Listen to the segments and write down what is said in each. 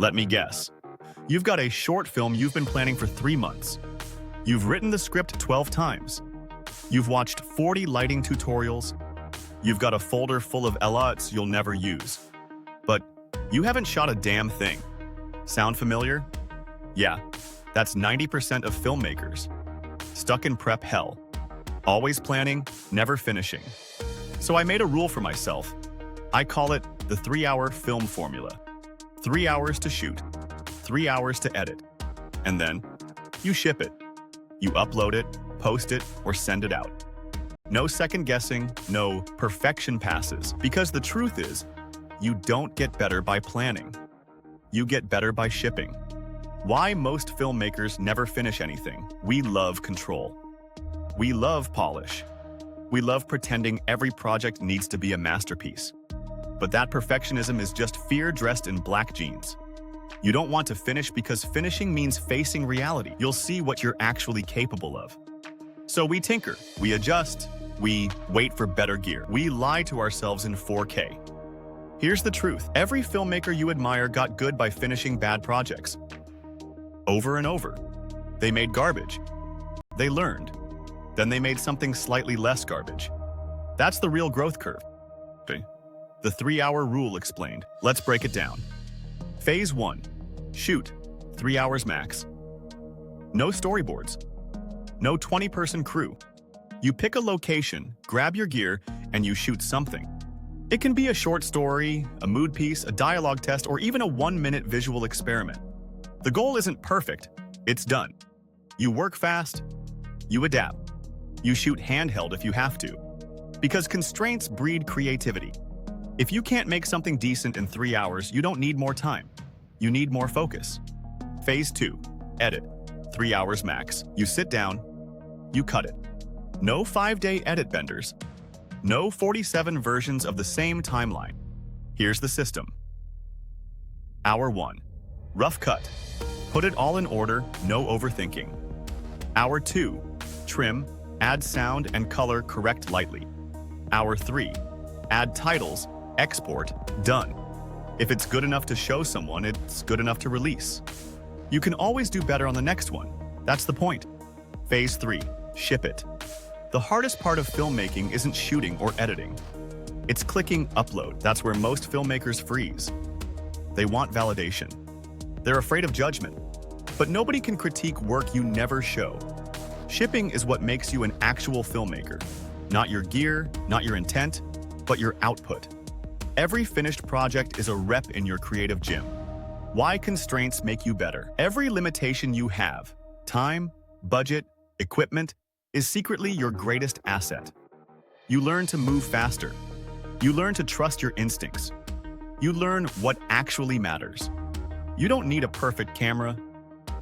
Let me guess. You've got a short film you've been planning for 3 months. You've written the script 12 times. You've watched 40 lighting tutorials. You've got a folder full of LUTs you'll never use. But you haven't shot a damn thing. Sound familiar? Yeah, that's 90% of filmmakers. Stuck in prep hell. Always planning, never finishing. So I made a rule for myself. I call it the 3-hour film formula. 3 hours to shoot, 3 hours to edit, and then you ship it. You upload it, post it, or send it out. No second guessing, no perfection passes, because the truth is, you don't get better by planning. You get better by shipping. Why most filmmakers never finish anything? We love control. We love polish. We love pretending every project needs to be a masterpiece. But that perfectionism is just fear dressed in black jeans. You don't want to finish because finishing means facing reality. You'll see what you're actually capable of. So we tinker, we adjust, we wait for better gear. We lie to ourselves in 4K. Here's the truth. Every filmmaker you admire got good by finishing bad projects. Over and over. They made garbage. They learned. Then they made something slightly less garbage. That's the real growth curve. The 3-hour rule explained. Let's break it down. Phase 1. Shoot. 3 hours max. No storyboards. No 20-person crew. You pick a location, grab your gear, and you shoot something. It can be a short story, a mood piece, a dialogue test, or even a 1-minute visual experiment. The goal isn't perfect. It's done. You work fast. You adapt. You shoot handheld if you have to. Because constraints breed creativity. If you can't make something decent in 3 hours, you don't need more time. You need more focus. Phase 2. Edit. 3 hours max. You sit down. You cut it. No 5-day edit benders. No 47 versions of the same timeline. Here's the system. Hour 1. Rough cut. Put it all in order, no overthinking. Hour 2. Trim, add sound and color, correct lightly. Hour 3. Add titles, export, done. If it's good enough to show someone, it's good enough to release. You can always do better on the next one. That's the point. Phase 3. Ship it. The hardest part of filmmaking isn't shooting or editing. It's clicking upload. That's where most filmmakers freeze. They want validation. They're afraid of judgment. But nobody can critique work you never show. Shipping is what makes you an actual filmmaker. Not your gear, not your intent, but your output. Every finished project is a rep in your creative gym. Why constraints make you better? Every limitation you have, time, budget, equipment, is secretly your greatest asset. You learn to move faster. You learn to trust your instincts. You learn what actually matters. You don't need a perfect camera.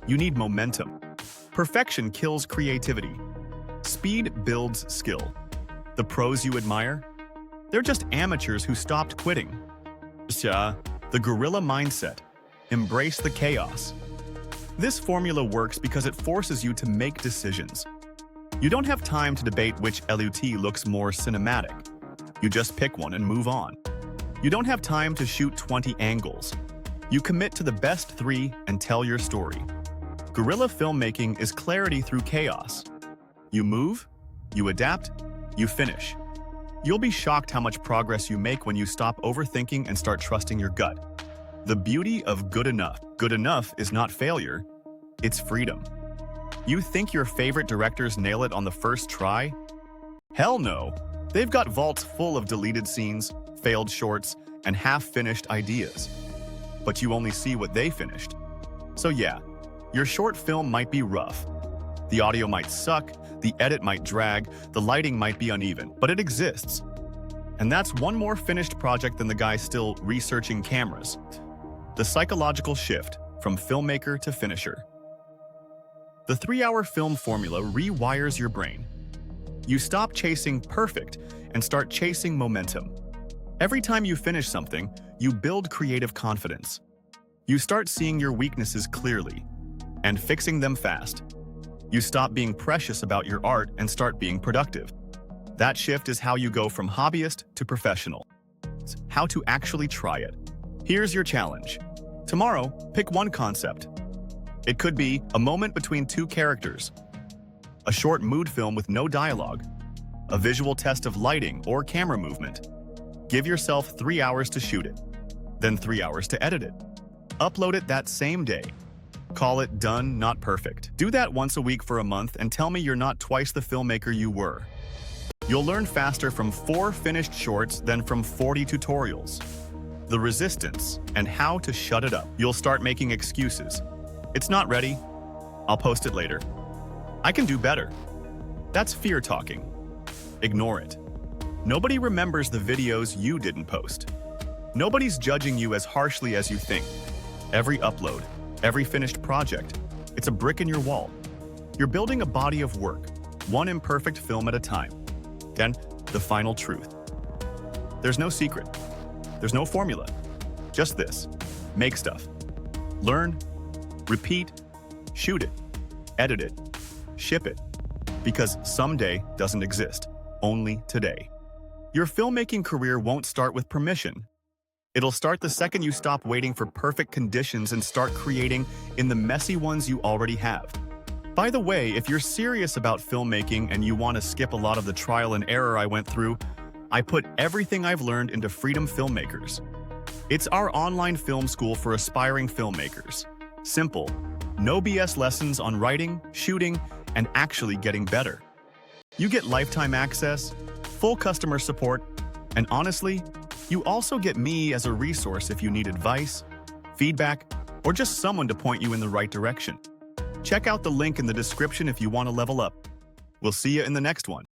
You need momentum. Perfection kills creativity. Speed builds skill. The pros you admire? They're just amateurs who stopped quitting. The guerrilla mindset. Embrace the chaos. This formula works because it forces you to make decisions. You don't have time to debate which LUT looks more cinematic. You just pick one and move on. You don't have time to shoot 20 angles. You commit to the best 3 and tell your story. Guerrilla filmmaking is clarity through chaos. You move, you adapt, you finish. You'll be shocked how much progress you make when you stop overthinking and start trusting your gut. The beauty of good enough. Good enough is not failure, it's freedom. You think your favorite directors nail it on the first try? Hell no. They've got vaults full of deleted scenes, failed shorts, and half-finished ideas. But you only see what they finished. So yeah, your short film might be rough. The audio might suck, the edit might drag, the lighting might be uneven, but it exists. And that's one more finished project than the guy still researching cameras. The psychological shift from filmmaker to finisher. The 3-hour film formula rewires your brain. You stop chasing perfect and start chasing momentum. Every time you finish something, you build creative confidence. You start seeing your weaknesses clearly and fixing them fast. You stop being precious about your art and start being productive. That shift is how you go from hobbyist to professional. It's how to actually try it. Here's your challenge. Tomorrow, pick one concept. It could be a moment between two characters, a short mood film with no dialogue, a visual test of lighting or camera movement. Give yourself 3 hours to shoot it, then 3 hours to edit it. Upload it that same day. Call it done, not perfect. Do that once a week for a month and tell me you're not twice the filmmaker you were. You'll learn faster from 4 finished shorts than from 40 tutorials. The resistance and how to shut it up. You'll start making excuses. It's not ready. I'll post it later. I can do better. That's fear talking. Ignore it. Nobody remembers the videos you didn't post. Nobody's judging you as harshly as you think. Every upload, every finished project, it's a brick in your wall. You're building a body of work, one imperfect film at a time. Then, the final truth. There's no secret. There's no formula. Just this. Make stuff. Learn, repeat, shoot it, edit it, ship it. Because someday doesn't exist, only today. Your filmmaking career won't start with permission. It'll start the second you stop waiting for perfect conditions and start creating in the messy ones you already have. By the way, if you're serious about filmmaking and you want to skip a lot of the trial and error I went through, I put everything I've learned into Freedom Filmmakers. It's our online film school for aspiring filmmakers. Simple, no BS lessons on writing, shooting, and actually getting better. You get lifetime access, full customer support, and honestly, you also get me as a resource if you need advice, feedback, or just someone to point you in the right direction. Check out the link in the description if you want to level up. We'll see you in the next one.